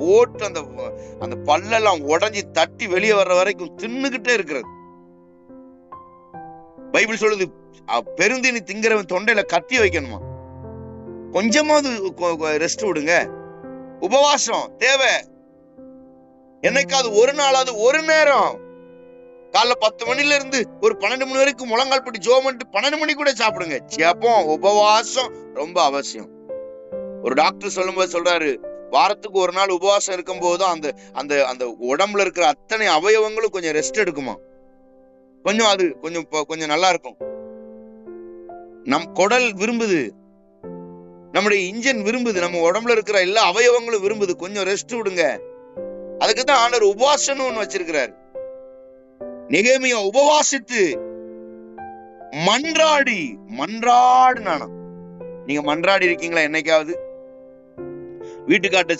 போட்டு அந்த பல்லெல்லாம் உடைஞ்சி தட்டி வெளியே வர்ற வரைக்கும் தின்னுகிட்டே இருக்கிறது. பைபிள் சொல்லுது, பெருந்தீனி திங்கிறவன் தொண்டையில கத்தி வைக்கணுமா. கொஞ்சமாவது ரெஸ்ட் விடுங்க. உபவாசம் தேவை. என்னைக்காவது ஒரு நாளாவது ஒரு நேரம் காலைல 10 மணில இருந்து ஒரு 12 மணி வரைக்கும் முழங்கால் பட்டி ஜெபம் பண்ணிட்டு 12 மணி கூட சாப்பிடுங்க. ஜெபம் உபவாசம் ரொம்ப அவசியம். ஒரு டாக்டர் சொல்லும்போது சொல்றாரு, வாரத்துக்கு ஒரு நாள் உபவாசம் இருக்கும் போதுதான் அந்த அந்த அந்த உடம்புல இருக்கிற அத்தனை அவயவங்களும் கொஞ்சம் ரெஸ்ட் எடுக்குமா. கொஞ்சம் அது கொஞ்சம் நல்லா இருக்கும். நம் குடல் விரும்புது, நம்முடைய இன்ஜின் விரும்புது, நம்ம உடம்புல இருக்கிற எல்லா அவயவங்களும் விரும்புது. கொஞ்சம் ரெஸ்ட் விடுங்க. அதுக்குதான் ஆண்டவர் உபவாசம்னு ஒண்ணு வச்சிருக்கிறார். நெகேமியா உபவாசித்து மன்றாடு நானா. நீங்க மன்றாடி இருக்கீங்களா என்னைக்காவது? வீட்டுக்காட்ட